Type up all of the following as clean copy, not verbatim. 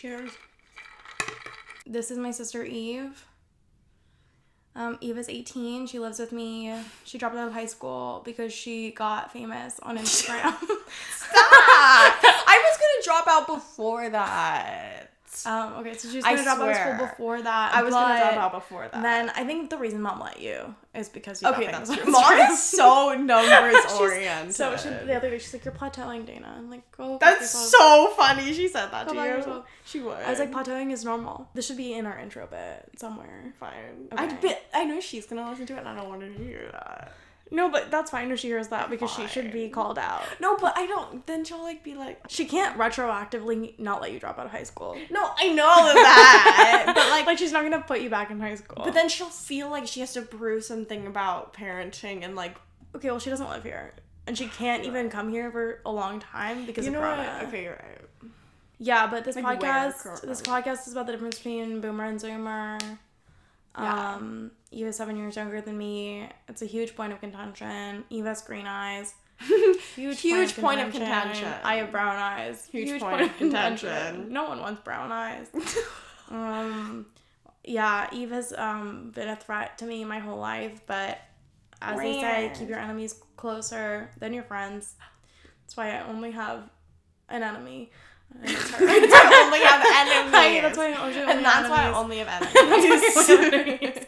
Cheers. This is my sister Eve. Eve is 18. She lives with me. She dropped out of high school because she got famous on Instagram. Stop! I was gonna drop out before that. Okay, so she was gonna drop out of school before that. I was gonna drop out before that. Then I think the reason Mom let you is because you got famous. That's true. Mom is so numbers oriented. So the other day she's like, "You're plateauing, Dana." I'm like, "Go." That's so funny. She said that to you. She would. I was like, plateauing is normal. This should be in our intro bit somewhere. Fine. Okay. I know she's gonna listen to it, and I don't want her to hear that. No, but that's fine if she hears that because she should be called out. No, but I don't. Then she'll be like, she can't retroactively not let you drop out of high school. No, I know that, but like she's not gonna put you back in high school. But then she'll feel like she has to prove something about parenting and okay, well she doesn't live here and she can't even come here for a long time because of Corona. Okay, you're right. Yeah, but this podcast is about the difference between boomer and zoomer. Yeah. Eve is 7 years younger than me. It's a huge point of contention. Eve has green eyes. Huge point of contention. I have brown eyes. Huge point of contention. No one wants brown eyes. Yeah, Eve has been a threat to me my whole life, but as they say, keep your enemies closer than your friends. That's why I only have an enemy. And it's her. I only have enemies. That's why I only have enemies.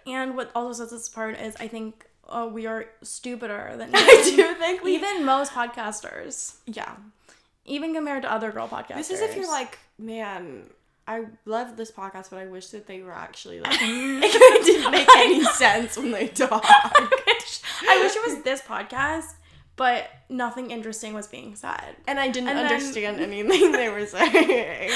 And what also sets us apart is I think we are stupider than I do think even most podcasters. Yeah. Even compared to other girl podcasters. This is if you're like, man, I love this podcast, but I wish that they were actually like it didn't make any sense when they talk. I wish it was this podcast, but nothing interesting was being said. And I didn't understand anything they were saying.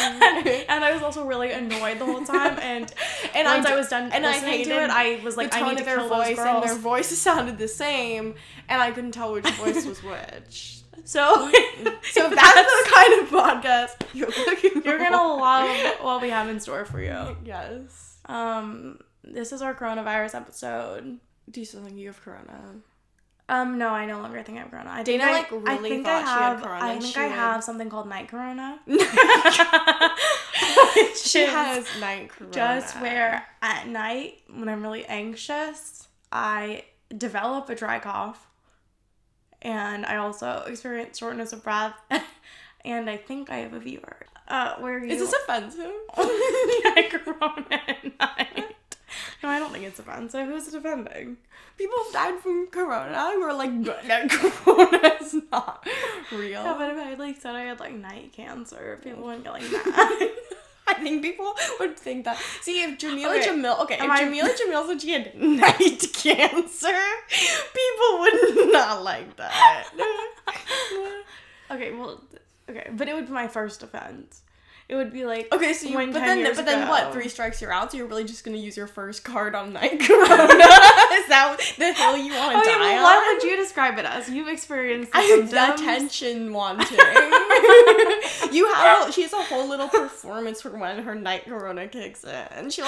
And I was also really annoyed the whole time. And once I was done listening to it, I was like, I need to kill those girls. And their voices sounded the same, and I couldn't tell which voice was which. So that's the kind of podcast you're gonna love what we have in store for you. Yes. This is our coronavirus episode. Do you still think you have corona? No, I no longer think I have corona. Dana really thought she had corona. I think I have something called night corona. She has night corona. Just where at night, when I'm really anxious, I develop a dry cough. And I also experience shortness of breath. And I think I have a fever. Is this offensive? Night corona at night. No, I don't think it's offensive. Who's defending? People have died from corona who are like, that corona is not real. Yeah, but if I said I had night cancer, people wouldn't get mad. I think people would think that. See, if Jamila Jamil said she had night cancer, people would not like that. Okay, but it would be my first offense. It would be like, okay, so but then what? 3 strikes you're out. So you're really just gonna use your first card on night corona? Is that the hill you want to die on? What would you describe it as? You've experienced the symptoms. Attention wanting. She has a whole little performance for when her night corona kicks in. She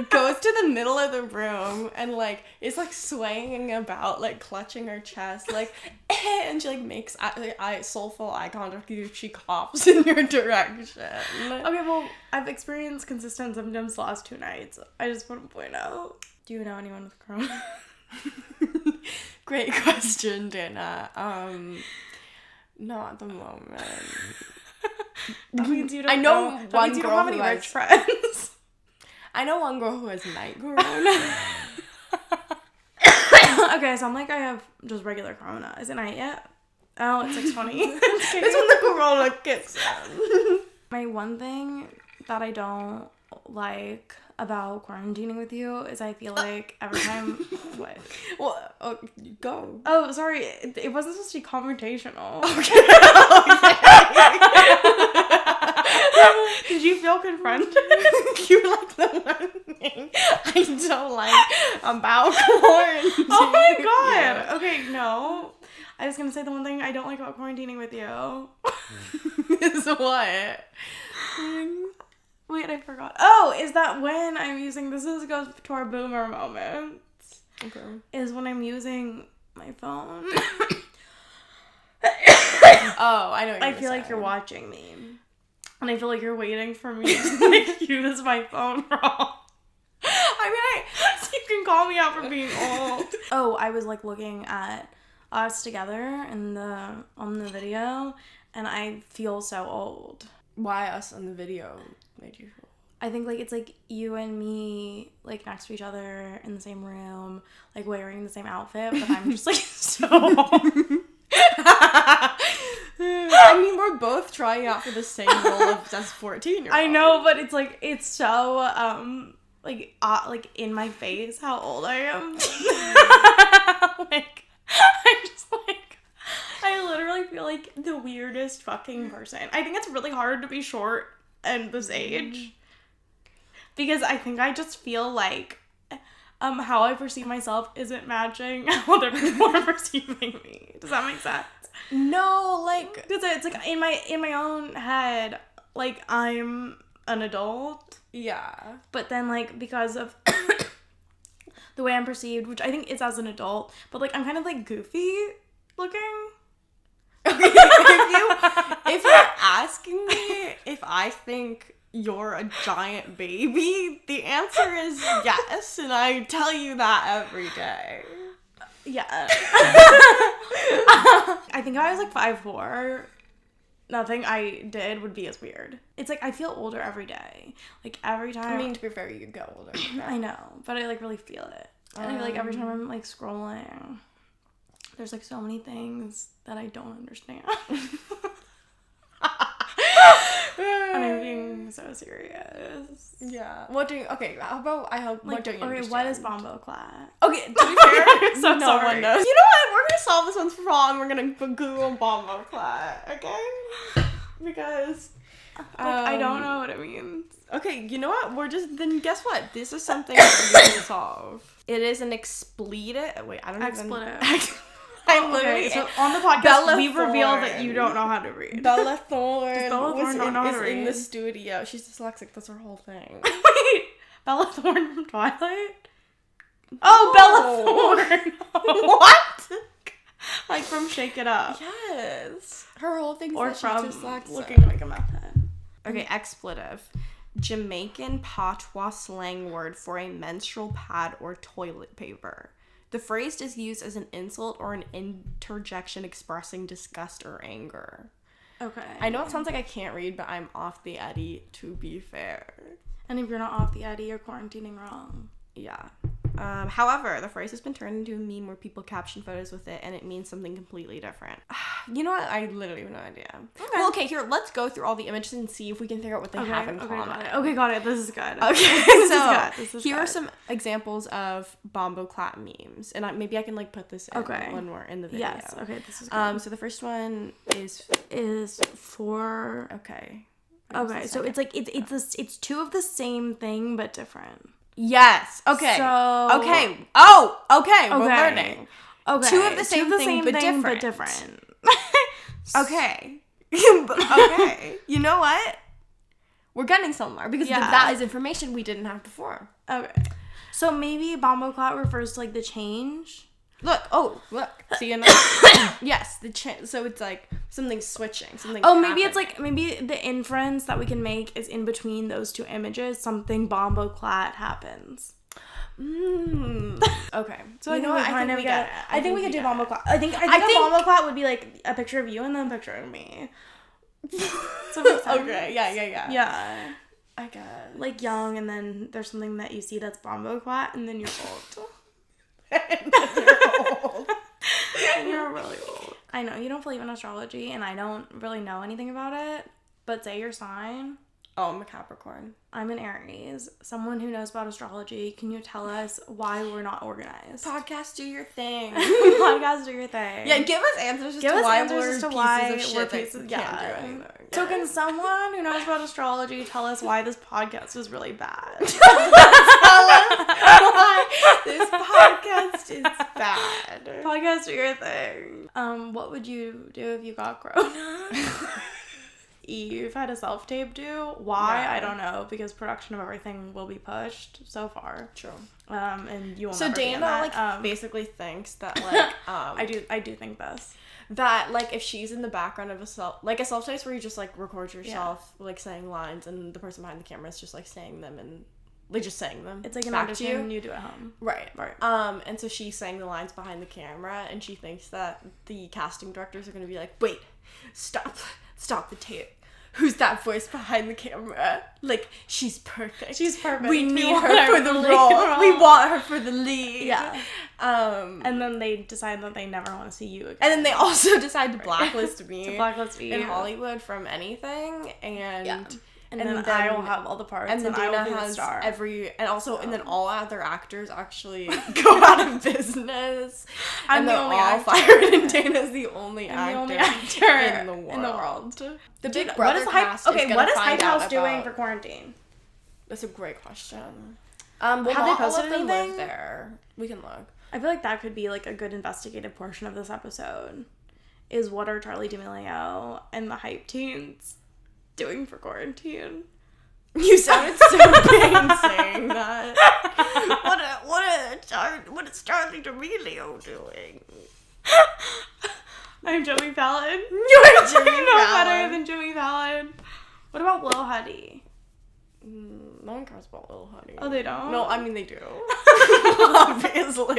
goes to the middle of the room and is swaying about, clutching her chest, and she makes soulful eye contact with you. She coughs in your direction. Okay, well, I've experienced consistent symptoms the last 2 nights. I just want to point out. Do you know anyone with corona? Great question, Dana. Not at the moment. That means you don't I know one girl you don't have any who rich friends. I know one girl who has night corona. Okay, so I have just regular corona. Is it night yet? Oh, it's 6:20. It's when the corona kicks in. My one thing that I don't like about quarantining with you is I feel like every time... What? Well, go. Oh, sorry. It wasn't supposed to be confrontational. Okay. Did you feel confronted? You the one thing I don't like about quarantine. Oh my god. Yeah. Okay, no. I was going to say the one thing I don't like about quarantining with you. Is what? Wait, I forgot. Oh, is that when I'm using... This goes to our boomer moments. Okay. Is when I'm using my phone. Oh, I know what I feel like you're watching me. And I feel like you're waiting for me to, like, use my phone wrong. I mean, so you can call me out for being old. Oh, I was, like, looking at us together on the video, and I feel so old. Why us on the video made you feel old? I think, like, it's, like, you and me, like, next to each other in the same room, like, wearing the same outfit, but I'm just, like, so old. I mean, we're both trying out for the same role as 14-year-old. I know, but it's, like, it's so, like, in my face how old I am. Like, I'm just, like, I literally feel like the weirdest fucking person. I think it's really hard to be short at this age. Because I think I just feel like how I perceive myself isn't matching how other people are perceiving me. Does that make sense? No, like... Because it's like in my own head, like, I'm an adult. Yeah. But then, like, because of the way I'm perceived, which I think is as an adult, but, like, I'm kind of, like, goofy looking. Okay, if you're asking me if I think you're a giant baby, the answer is yes, and I tell you that every day. Yeah. I think if I was, like, 5'4", nothing I did would be as weird. It's like I feel older every day. Like, every time. I mean, to be fair, you get older. I know, but I, like, really feel it. And I feel like every time I'm, like, scrolling, there's, like, so many things that I don't understand. And I'm being so serious. Yeah. What do you... Okay, how about... Like, what don't you understand? what is Bombo clat? Okay, to be fair, So no sorry. one knows. You know what? We're gonna solve this one's wrong. We're gonna Google Bombo clat, okay? Because... I don't know what it means. Okay, you know what? Then guess what? This is something that we can solve. It is an expletive... Wait, I don't Expletive. I'm literally... So on the podcast, Bella we reveal that Thorne. you don't know how to read. Bella Thorne Does Bella Thorne not know how to is in the read? studio. She's dyslexic. That's her whole thing. Wait, Bella Thorne from Twilight? Oh, Bella Thorne! What? Like from Shake It Up. Yes. Her whole thing is Or that from she's dyslexic. looking like a meth head. Okay, expletive. Jamaican patois slang word for a menstrual pad or toilet paper. The phrase is used as an insult or an interjection expressing disgust or anger. Okay. I know it sounds like I can't read, but I'm off the Eddie, to be fair. And if you're not off the Eddie, you're quarantining wrong. Yeah. However, the phrase has been turned into a meme where people caption photos with it, and it means something completely different. You know what? I literally have no idea. Okay. Well, okay, here, let's go through all the images and see if we can figure out what they have in common. Got it. This is good. Okay, This is here good. are some examples of Bombo clat memes, and maybe I can, like, put this in when we're in the video. Yes. Okay, this is good. So the first one is for... Okay. Okay, so it's like, it's two of the same thing, but different. Yes. Okay. So... Okay. Oh, okay. We're learning. Okay. Two of the same thing, but different. Okay. Okay. You know what? We're getting somewhere because that is information we didn't have before. Okay. So maybe Bombo clat refers to, like, the change. Look. See, yes, so it's like something switching, something. Oh, maybe it's like, maybe the inference that we can make is in between those two images, something Bombo clat happens. Okay. So I think we kind of get it. I think we could do Bombo clat. I think Bombo Bombo clat would be like a picture of you and then a picture of me. So okay. Yeah. Yeah. I guess. Like young, and then there's something that you see that's Bombo clat, and then you're old. And then you're old. And you're really old. I know you don't believe in astrology, and I don't really know anything about it. But say your sign. Oh, I'm a Capricorn. I'm an Aries. Someone who knows about astrology, can you tell us why we're not organized? Podcast, do your thing. Podcast, do your thing. Yeah, give us answers as to why we're pieces of shit that can't do anything. So can someone who knows about astrology tell us why this podcast is really bad? Tell us why this podcast is bad. Podcast, do your thing. What would you do if you got corona? Eve had a self-tape due. Why? Yeah. I don't know, because production of everything will be pushed so far. True. And you will so never be in Dana that. basically thinks that like I do think this. That like if she's in the background of a self-tape where you just like record yourself like saying lines and the person behind the camera is just like saying them and like just saying them. It's like an back audition you do at home. Right. And so she's saying the lines behind the camera and she thinks that the casting directors are gonna be like, wait, stop the tape. Who's that voice behind the camera? Like, she's perfect. She's perfect. We need her for the role. We want her for the lead. Yeah. And then they decide that they never want to see you again. And then they also decide to blacklist me. To blacklist me in Hollywood from anything. And then I will have all the parts. And then I will Dana be the has star. and then all other actors actually go out of business. I'm the only actor. Fired, and Dana's the only actor in the world. The Big Brother cast what is Hype House doing for quarantine? That's a great question. Have they posted anything? Live there. We can look. I feel like that could be like a good investigative portion of this episode. Is what are Charli D'Amelio and the Hype Teens doing for quarantine? You sounded so pain saying that. What is Charli D'Amelio doing? I'm Jimmy Fallon. You're Jimmy Fallon. No better than Jimmy Fallon. What about Lil Huddy? No one cares about Lil Huddy. Oh, they don't? No, I mean they do. Obviously,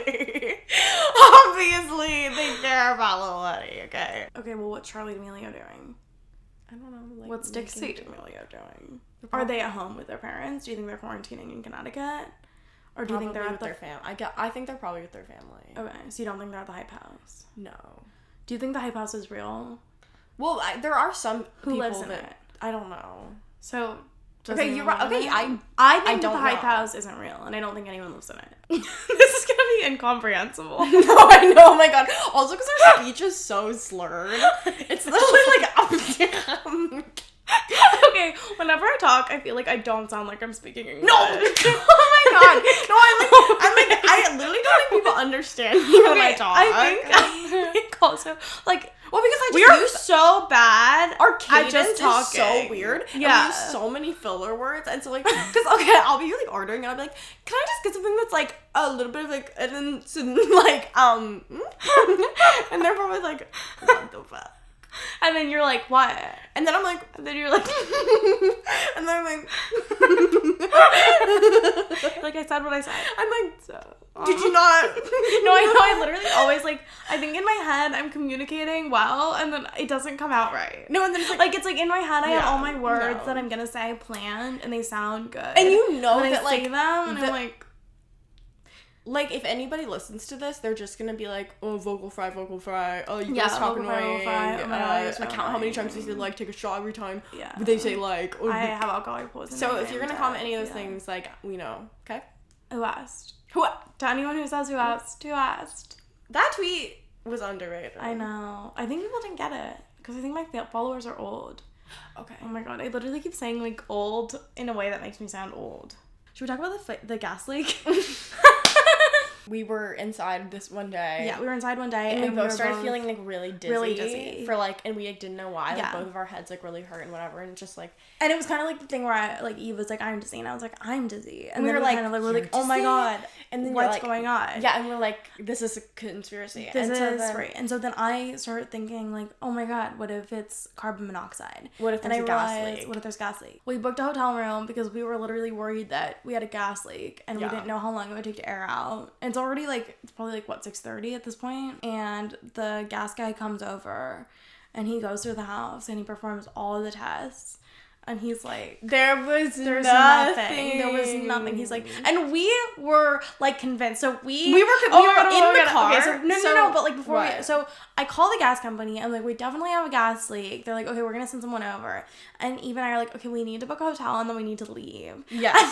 they care about Lil Huddy. Okay. Okay, well, what's Charli D'Amelio doing? I don't know. Like, what's Dixie D'Amelio doing? Are they at home with their parents? Do you think they're quarantining in Connecticut? Or do you think they're with their family? I think they're probably with their family. Okay, so you don't think they're at the Hype House? No. Do you think the Hype House is real? Well, there are some who people lives in it. I don't know. So okay, you're right. Okay, I think the Hype House isn't real, and I don't think anyone lives in it. This is gonna be incomprehensible. No, I know. Oh my god. Also, because our speech is so slurred, it's literally like up and down. Okay, whenever I talk, I feel like I don't sound like I'm speaking English. No! Oh my god. No, I literally don't think people understand me when I talk. I think also, like, well, because we are so bad. Our cadence just is so weird. Yeah. And we use so many filler words. And so, like, because, okay, I'll be, like, ordering, and I'll be like, can I just get something that's, like, a little bit of, like, and then, so, like, and they're probably like, what the fuck? And then you're like, what? And then I'm like, and then you're like, and then I'm like, like I said what I said. I'm like, did you not? No, I know. I literally always like, I think in my head I'm communicating well, and then it doesn't come out right. No, and then it's like in my head I have all my words that I'm gonna say planned, and they sound good. And you know and that I like say them, and I'm like, if anybody listens to this, they're just gonna be like, oh, vocal fry. Oh, you guys talk annoying. I count how many times they say like, take a shot every time. Yeah. They say like, I have alcoholic poisoning. So if you're gonna comment any of those things, like, we know, okay? Who asked? To anyone who says who asked, who asked? That tweet was underrated. I know. I think people didn't get it because I think my followers are old. Okay. Oh my god, I literally keep saying like old in a way that makes me sound old. Should we talk about the gas leak? We were inside this one day. Yeah, we were inside one day. And we both started feeling, like, really dizzy. For, like, and we, like, didn't know why. Yeah. Like, both of our heads, like, really hurt and whatever. And just, like... And it was kind of like the thing where, Eve was like, I'm dizzy. And I was like, I'm dizzy. And we then were we like, kind of like, oh my god. And then what's going on? Yeah, and we're like, this is a conspiracy. Right. And so then I started thinking, like, oh my god, what if it's carbon monoxide? What if there's a gas leak? What if there's gas leak? We booked a hotel room because we were literally worried that we had a gas leak and we didn't know how long it would take to air out. And it's already like, it's probably like, what, 6:30 at this point? And the gas guy comes over and he goes through the house and he performs all of the tests. And he's like, there's nothing. There was nothing. He's like, and we were like convinced. So we were in the car. Okay, no. But like before so I call the gas company and like, we definitely have a gas leak. They're like, okay, we're gonna send someone over. And Eve and I are like, okay, we need to book a hotel and then we need to leave. Yes. And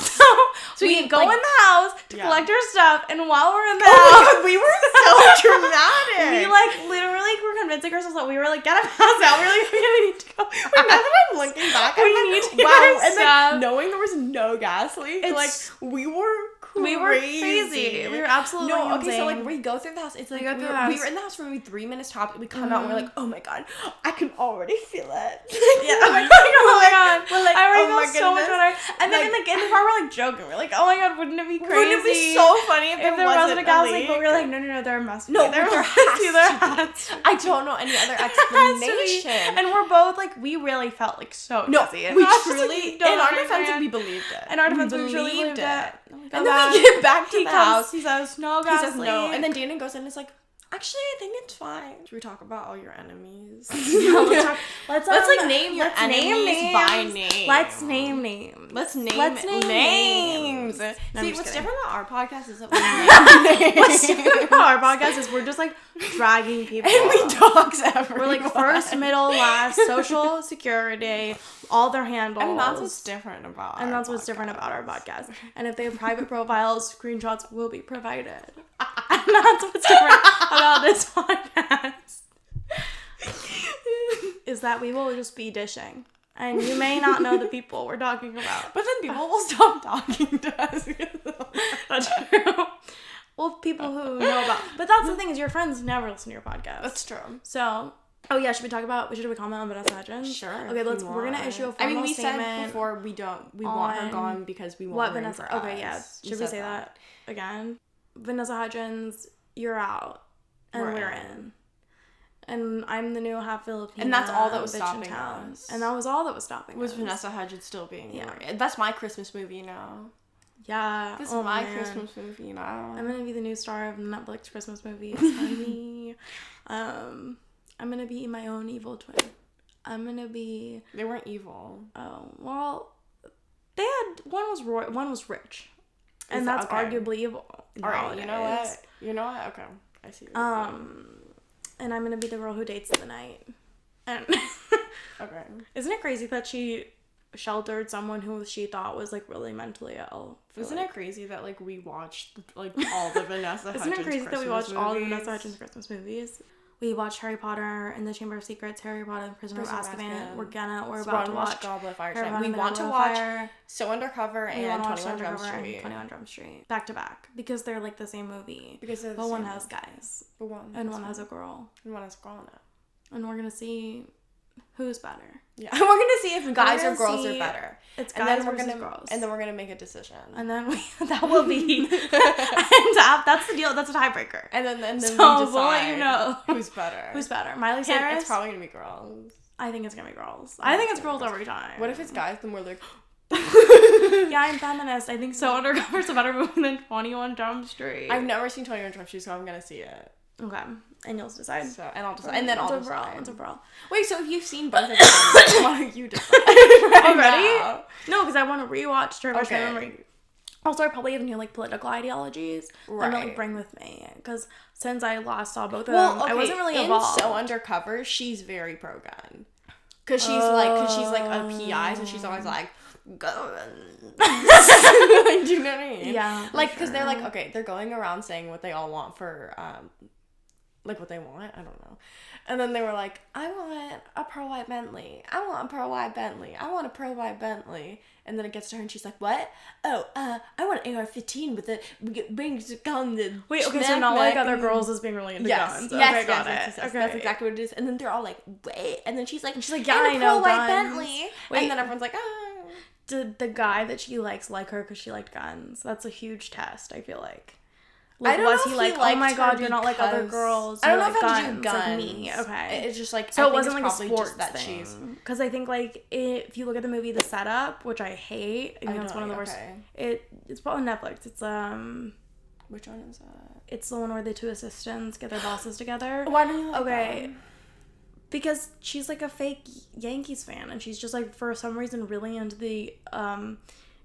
so we go in the house to collect our stuff. And while we're in the house, God, we were so dramatic. We like literally were convincing ourselves that we were like, get a pass out. We were like, okay, we need to go. Now that I'm looking back, and knowing there was no gas leak, like we were crazy. We were absolutely insane. Okay, so like we go through the house. It's like we were in the house for maybe 3 minutes tops, and we come out and we're like, oh my god, I can already feel it. Yeah. Oh my god. We're like, I already feel so much better. And then like, in the car we're like joking. We're like, oh my god, wouldn't it be crazy? Wouldn't it be so funny if there wasn't a gas leak? But we're like, no, there must be. No, there has to be. I don't know any other explanation. And we're both like, we really felt like so dizzy. We truly, in our defense, we believed it. In our defense, we truly believed it. And then we get back to the house. He says, no, He says no. And then Dana goes in and is like, actually, I think it's fine. Should we talk about all your enemies? Yeah, let's like name your enemies by name. Let's name names. Let's name names. No, see, what's different about our podcast is that we name names. What's different about our podcast is we're just like dragging people. And we dogs everyone. We're like first, middle, last, social security, all their handles. And that's what's different about our podcast. And if they have private profiles, screenshots will be provided. And that's what's different about this podcast. Is that we will just be dishing. And you may not know the people we're talking about. But then people will stop talking to us. That's true. Well, people who know about. But that's the thing is your friends never listen to your podcast. That's true. So, oh yeah, should we comment on Vanessa Hudgens? Sure. Okay, we're gonna issue a formal statement. Said before we want her gone because we want her Vanessa. For okay, us. Yeah. Should we say that again? Vanessa Hudgens, you're out, and we're in. And I'm the new half Filipino. And that's all that was stopping us. And that was all that was stopping us. Was Vanessa Hudgens still being married? That's my Christmas movie now. Yeah. This is my Christmas movie now. I'm gonna be the new star of Netflix Christmas movie. It's funny. I'm gonna be my own evil twin. I'm gonna be. They weren't evil. Oh well, they had one was rich, and that's arguably evil. All right, you know what? Okay, I see. And I'm gonna be the girl who dates the night. And okay, isn't it crazy that she sheltered someone who she thought was like really mentally ill? Isn't it crazy that like we watched like all the Vanessa Hudgens? Isn't it crazy that we watched movies? all the Vanessa Hudgens Christmas movies? We watched Harry Potter and the Chamber of Secrets, Harry Potter and the Prisoner of Azkaban. We're about to watch Goblet of Fire tonight. We want to watch So Undercover and 21 Jump Street. 21 Jump Street. Back to back. Because they're like the same movie. But one has guys. And one has a girl. And one has a girl in it. And we're going to see who's better. Yeah. We're going to see if guys or girls are better. It's guys versus girls. And then we're going to make a decision. And then that will be... and that's the deal. That's a tiebreaker. And then so we decide we'll let you know. Who's better. Who's better? Miley Cyrus? It's probably going to be girls. I think it's going to be girls. I think it's girls every time. What if it's guys? Then we're like... Yeah, I'm feminist. I think So Undercover's a better movie than 21 Jump Street. I've never seen 21 Jump Street, so I'm going to see it. Okay. And you'll decide. And I'll decide. And then I'll decide. It's overall. Wait, so if you've seen both of them, why don't you decide? Already? No, because I want to rewatch Turkish Memory. Also, I probably have new like political ideologies I'm gonna like bring with me because since I last saw both of them, I wasn't really involved. So Undercover, she's very pro gun because she's like a PI, so she's always like guns. Like, do you know what I mean? Yeah. Like because they're like they're going around saying what they all want for like what they want. I don't know. And then they were like, I want a pro-white Bentley. I want a pro-white Bentley. I want a pro-white Bentley. And then it gets to her and she's like, what? Oh, I want an AR-15 with the brings a gun. Wait, okay, so not like other girls is being really into guns. Yes, got it. Yes, okay. That's exactly what it is. And then they're all like, wait. And then she's like, yeah, I know pro-white guns. Bentley. Wait, and then everyone's like, Did the guy that she likes like her because she liked guns? That's a huge test, I feel like. Like, I don't know if he like, oh my god, you're not like other girls. I don't know like if it had to do guns. guns. Like me. Okay. It's just like, so it wasn't like a sports thing. Because I think like if you look at the movie The Setup, which I hate, I think that's one of the worst. It's probably on Netflix. It's which one is that? It's the one where the two assistants get their bosses together. Why do you like that one? Because she's like a fake Yankees fan, and she's just like for some reason really into the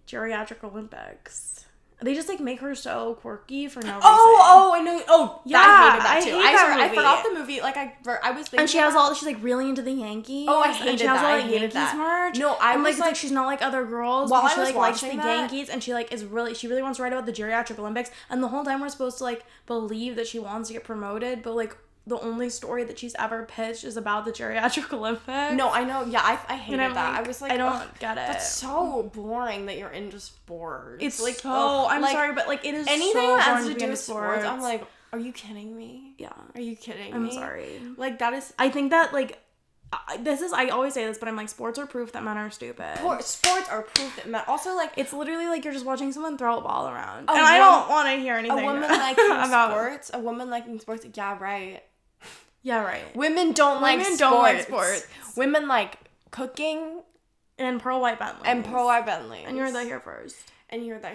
geriatric Olympics. They just like make her so quirky for no reason. I know. Oh, yeah, I hated that too. I forgot the movie. Like I was thinking. And she's like really into the Yankees. Oh, I hated and she has that. all I like hated Yankees that. merch. No, I was like she's not like other girls. While because I was she like likes the watching that, Yankees, and she like she really wants to write about the geriatric Olympics. And the whole time we're supposed to like believe that she wants to get promoted, but like the only story that she's ever pitched is about the geriatric Olympics. No, I know. Yeah, I hated that. Like, I was like, I don't get it. That's so boring that you're into sports. It's like, so, I'm sorry, but like, it is anything so that has boring to do be with into sports, I'm like, are you kidding me? Yeah. Are you kidding me? I'm sorry. Like, that is... I think that, like, I always say this, but I'm like, sports are proof that men are stupid. Sports are proof that men... Also, like... It's literally like you're just watching someone throw a ball around. And I don't want to hear anything A woman liking about sports? A woman liking sports? Yeah, right. Yeah, right. Women don't like sports. Women like cooking. And pearl white Bentleys. And you heard that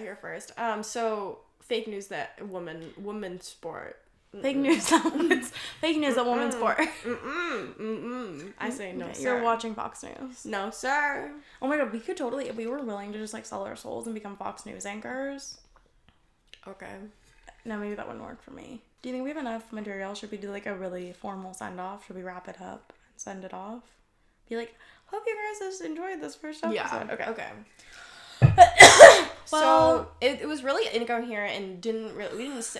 here first. So fake news that woman sport. Fake news that women's sport. I say no, sir. You're watching Fox News. No, sir. Oh my god, we could totally, if we were willing to just like sell our souls and become Fox News anchors. Okay. No, maybe that wouldn't work for me. Do you think we have enough material? Should we do like a really formal send off? Should we wrap it up and send it off? Be like, hope you guys just enjoyed this first episode. Yeah. Okay. So it was really incoherent and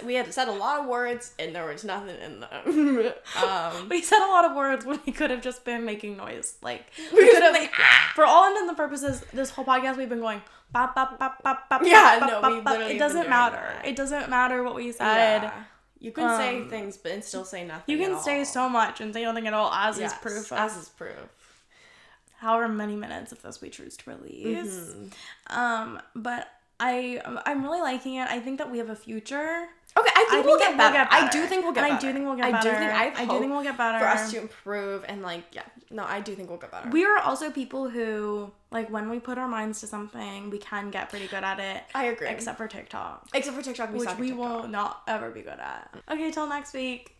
we had said a lot of words and there was nothing in them. We said a lot of words when we could have just been making noise. Like we could have, for all intents and purposes, this whole podcast we've been going bop bop bop bop bop. Yeah, bop, no, bop, we bop. literally. It doesn't matter. It doesn't matter what we said. Yeah. You can say things but still say nothing. You can say so much and say nothing at all, as is proof. However many minutes of this we choose to release. Mm-hmm. But I'm really liking it. I think that we have a future. Okay, I think we'll get better. I do think we'll get better. I do think we'll get better. For us to improve and like, yeah. No, I do think we'll get better. We are also people who, like, when we put our minds to something, we can get pretty good at it. I agree. Except for TikTok. Which we will not ever be good at. Okay, till next week.